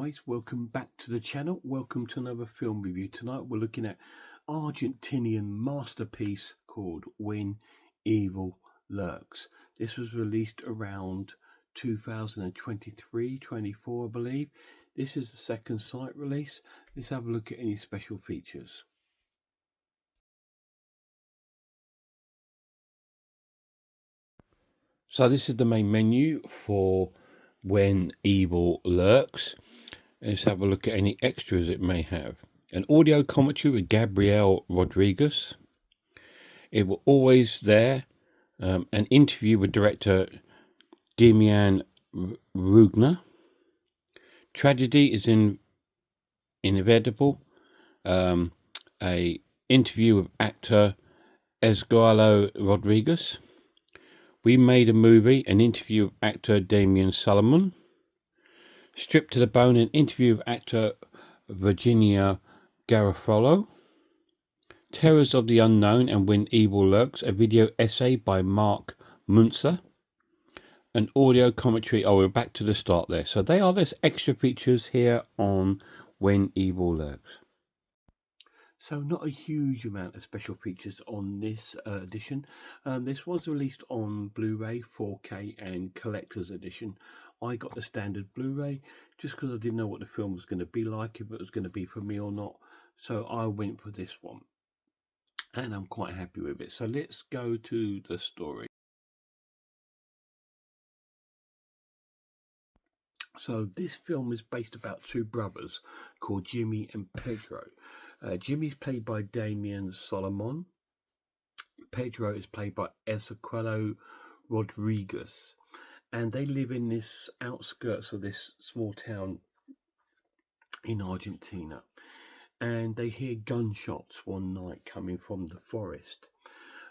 guys, welcome back to the channel. Welcome to another film review. Tonight we're looking at Argentinian masterpiece called When Evil Lurks. This was released around 2023-24, I believe. This is the second site release. Let's have a look at any special features. So this is the main menu for When Evil Lurks. Let's have a look at any extras it may have. An audio commentary with Gabriel Rodriguez. It will always there. An interview with director Demian Rugner. Tragedy is inevitable. A interview with actor Esgualo Rodriguez. We Made a Movie, an interview with actor Damien Solomon. Stripped to the Bone, an interview with actor Virginia Garofalo. Terrors of the Unknown and When Evil Lurks, a video essay by Mark Munzer. An audio commentary. Oh, we're back to the start there. So they are this extra features here on When Evil Lurks. So not a huge amount of special features on this edition. This was released on Blu-ray, 4K and Collector's Edition. I got the standard Blu-ray just because I didn't know what the film was going to be like, if it was going to be for me or not. So I went for this one. And I'm quite happy with it. So let's go to the story. So this film is based about two brothers called Jimmy and Pedro. Jimmy's played by Damien Solomon. Pedro is played by Ezequiel Rodriguez. And they live in this outskirts of this small town in Argentina. And they hear gunshots one night coming from the forest.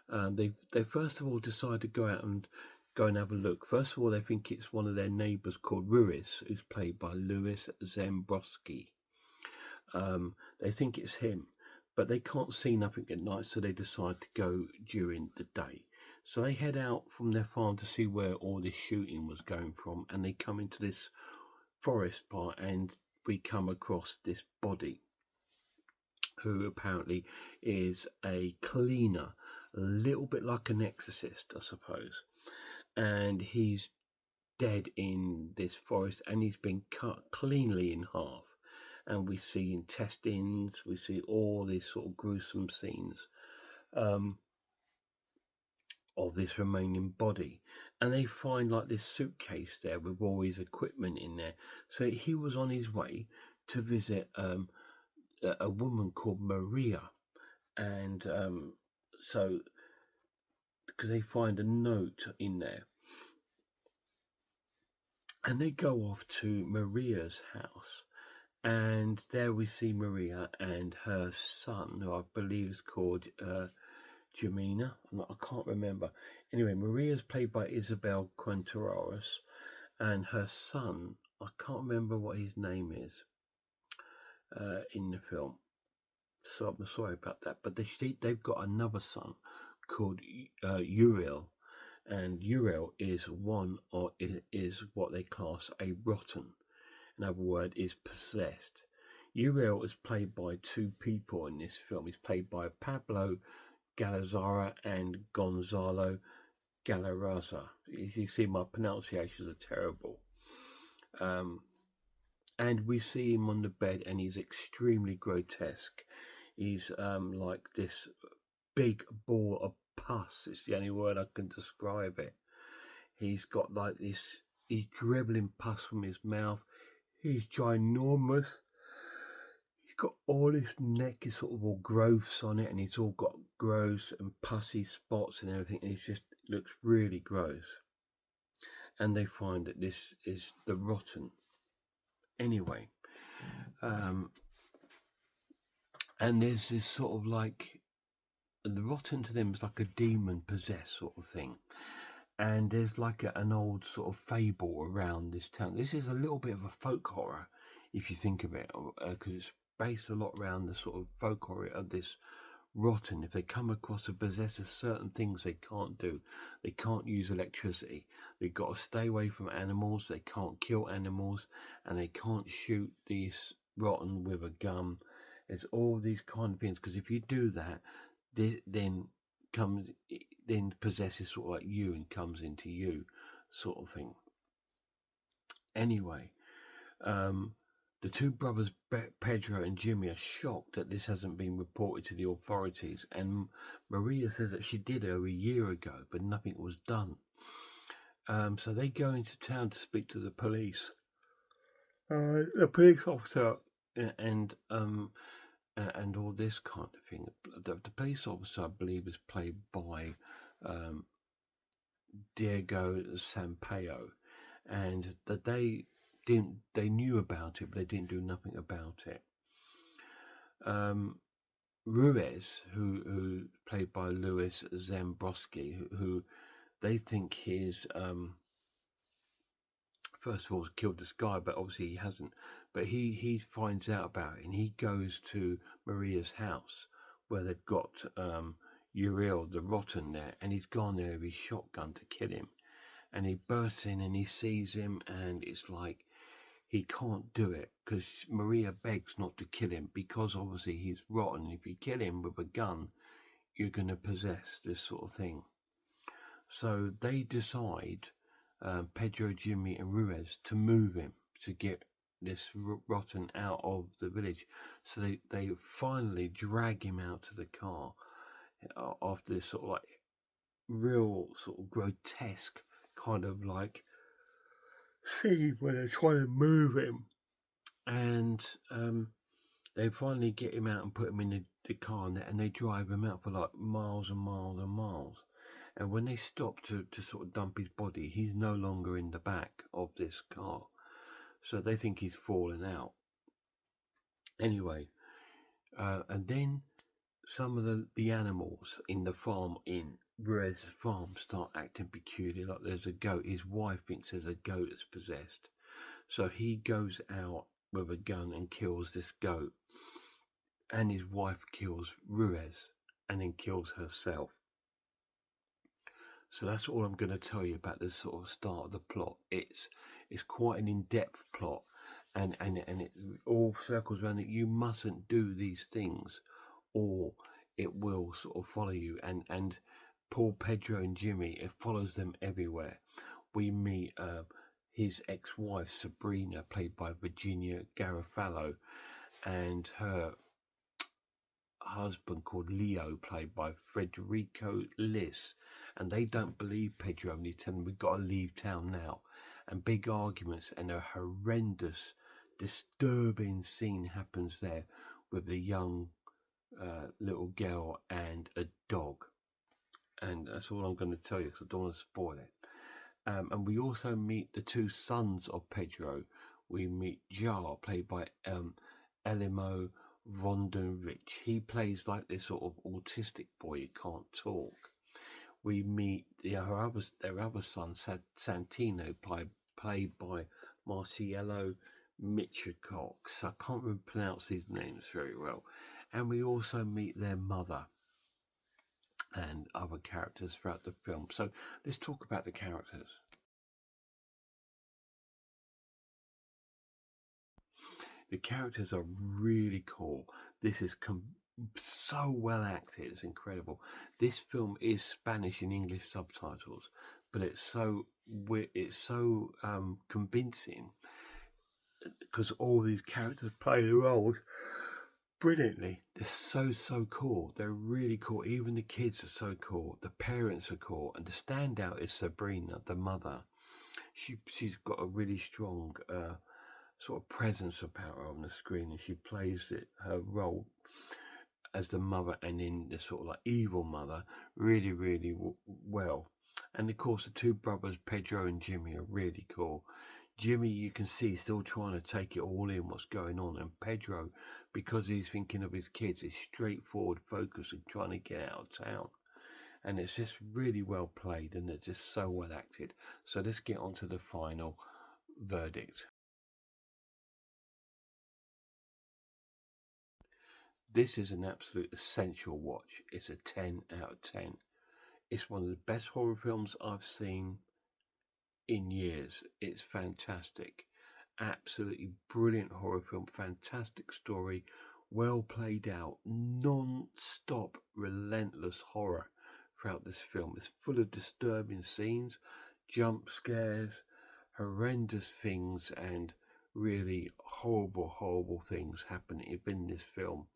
They first of all decide to go out and have a look. First of all, they think it's one of their neighbours called Ruiz, who's played by Louis Zambrowski. They think it's him, but they can't see nothing at night, so they decide to go during the day. So they head out from their farm to see where all this shooting was going from, and they come into this forest part, and we come across this body, who apparently is a cleaner, a little bit like an exorcist, I suppose. And he's dead in this forest, and he's been cut cleanly in half. And we see intestines, we see all these sort of gruesome scenes of this remaining body. And they find like this suitcase there with all his equipment in there. So he was on his way to visit a woman called Maria. And so, because they find a note in there. And they go off to Maria's house. And there we see Maria and her son, who I believe is called Jimena. I can't remember. Anyway, Maria's played by Isabel Quinteros, and her son, I can't remember what his name is in the film. So I'm sorry about that. But they've got another son called Uriel. And Uriel is is what they class a rotten. Another word is possessed. Uriel is played by two people in this film. He's played by Pablo Galazara and Gonzalo Galarraza. You see, my pronunciations are terrible. And we see him on the bed, and he's extremely grotesque. He's like this big ball of pus. It's the only word I can describe it. He's got like this, he's dribbling pus from his mouth. He's ginormous. He's got all his neck is sort of all growths on it, and he's all got gross and pussy spots and everything, and he just looks really gross. And they find that this is the rotten. Anyway, and there's this sort of like, the rotten to them is like a demon possessed sort of thing. And there's like an old sort of fable around this town. This is a little bit of a folk horror, if you think of it, because it's based a lot around the sort of folk horror of this rotten. If they come across a possessor, certain things they can't do. They can't use electricity. They've got to stay away from animals. They can't kill animals, and they can't shoot these rotten with a gun. It's all these kind of things, because if you do that, then possesses sort of like you and comes into you, sort of thing. Anyway, the two brothers, Pedro and Jimmy, are shocked that this hasn't been reported to the authorities, and Maria says that she did it a year ago, but nothing was done. So they go into town to speak to the police. The police officer and all this kind of thing. The police officer, I believe, is played by Diego Sampaio, and that they knew about it, but they didn't do nothing about it. Ruiz, who played by Louis Zambrowski, who they think he's first of all killed this guy, but obviously he hasn't. But he finds out about it, and he goes to Maria's house where they've got Uriel the Rotten there, and he's gone there with his shotgun to kill him. And he bursts in and he sees him, and it's like he can't do it because Maria begs not to kill him, because obviously he's rotten. If you kill him with a gun, you're going to possess this sort of thing. So they decide, Pedro, Jimmy and Ruiz, to move him to get this rotten out of the village. So they finally drag him out to the car after this sort of like real sort of grotesque kind of like scene where they're trying to move him, and they finally get him out and put him in the car, and they drive him out for like miles and miles and miles. And when they stop to sort of dump his body, he's no longer in the back of this car, so they think he's fallen out. Anyway, and then some of the animals in the farm, in Ruiz's farm, start acting peculiar. Like there's a goat. His wife thinks there's a goat that's possessed. So he goes out with a gun and kills this goat. And his wife kills Ruiz and then kills herself. So that's all I'm going to tell you about the sort of start of the plot. It's quite an in-depth plot, and it all circles around that you mustn't do these things, or it will sort of follow you. And poor Pedro and Jimmy, it follows them everywhere. We meet his ex-wife Sabrina, played by Virginia Garofalo, and her husband called Leo, played by Federico Liss, and they don't believe Pedro, and they tell him we've got to leave town now. And big arguments, and a horrendous, disturbing scene happens there with the young little girl and a dog. And that's all I'm going to tell you, because I don't want to spoil it. And we also meet the two sons of Pedro. We meet Jar, played by Elimo Vondenrich. He plays like this sort of autistic boy who can't talk. We meet their other son, Santino, played by Marciello Michikox. I can't really pronounce these names very well. And we also meet their mother and other characters throughout the film. So let's talk about the characters. The characters are really cool. This is so well acted. It's incredible. This film is Spanish and English subtitles, but it's so convincing, because all these characters play the roles brilliantly. They're so cool. They're really cool. Even the kids are so cool. The parents are cool, and the standout is Sabrina, the mother. She's got a really strong sort of presence about her on the screen, and she plays her role as the mother, and in the sort of like evil mother, really well. And of course, the two brothers, Pedro and Jimmy, are really cool. Jimmy, you can see, still trying to take it all in, what's going on, and Pedro, because he's thinking of his kids, is straightforward, focused, and trying to get out of town. And it's just really well played, and it's just so well acted. So let's get on to the final verdict. This is an absolute essential watch. It's a 10 out of 10. It's one of the best horror films I've seen in years. It's fantastic. Absolutely brilliant horror film. Fantastic story. Well played out. Non-stop, relentless horror throughout this film. It's full of disturbing scenes, jump scares, horrendous things, and really horrible, horrible things happening in this film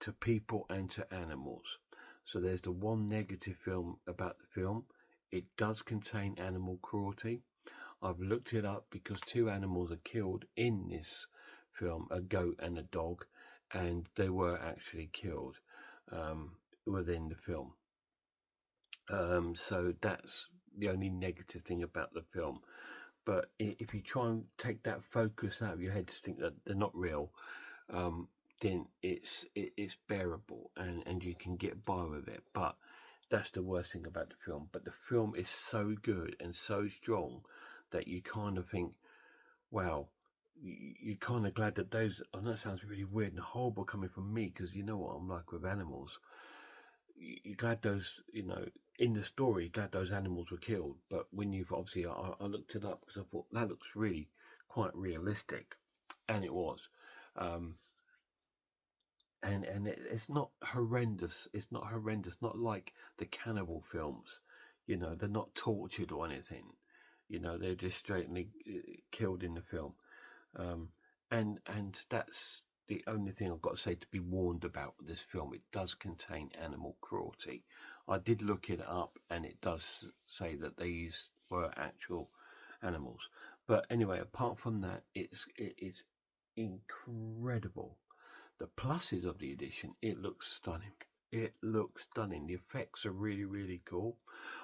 to people and to animals. So there's the one negative film about the film. It does contain animal cruelty. I've looked it up because two animals are killed in this film, a goat and a dog, and they were actually killed within the film. So that's the only negative thing about the film. But if you try and take that focus out of your head to think that they're not real, then it's bearable and you can get by with it. But that's the worst thing about the film. But the film is so good and so strong that you kind of think, wow, you're kind of glad that those, I know it sounds really weird and horrible coming from me, because you know what I'm like with animals. You're glad those, in the story, glad those animals were killed. But when you've obviously, I looked it up because I thought that looks really quite realistic. And it was. Um, and it's not horrendous. It's not horrendous. Not like the cannibal films. They're not tortured or anything. They're just straightly killed in the film. And that's the only thing I've got to say to be warned about with this film. It does contain animal cruelty. I did look it up, and it does say that these were actual animals. But anyway, apart from that, it is incredible. The pluses of the edition, it looks stunning. It looks stunning. The effects are really, really cool.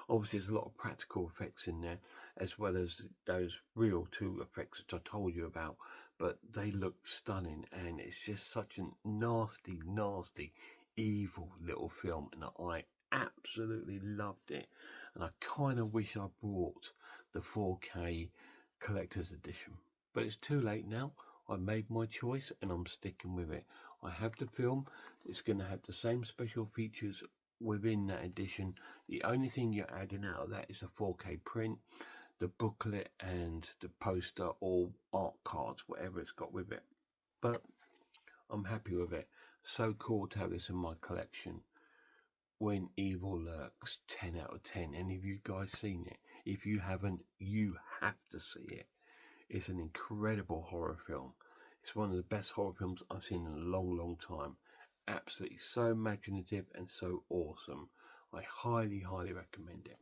Obviously, there's a lot of practical effects in there, as well as those real 2 effects that I told you about. But they look stunning, and it's just such a nasty, nasty, evil little film, and I absolutely loved it. And I kind of wish I brought the 4K collector's edition, but it's too late now. I made my choice and I'm sticking with it. I have the film. It's going to have the same special features within that edition. The only thing you're adding out of that is a 4K print, the booklet, and the poster or art cards, whatever it's got with it. But I'm happy with it. So cool to have this in my collection. When Evil Lurks, 10 out of 10. Any of you guys seen it? If you haven't, you have to see it. It's an incredible horror film. It's one of the best horror films I've seen in a long, long time. Absolutely so imaginative and so awesome. I highly, highly recommend it.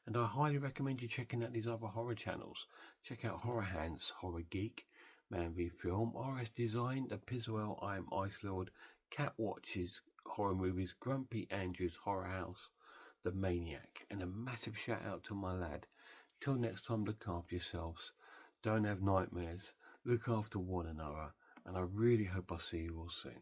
And I highly recommend you checking out these other horror channels. Check out Horror Hands, Horror Geek, Man v Film, RS Design, The Pizwell, I Am Ice Lord, Cat Watches Horror Movies, Grumpy Andrew's Horror House, The Maniac. And a massive shout out to my lad. Till next time, look after yourselves. Don't have nightmares. Look after one another. And I really hope I see you all soon.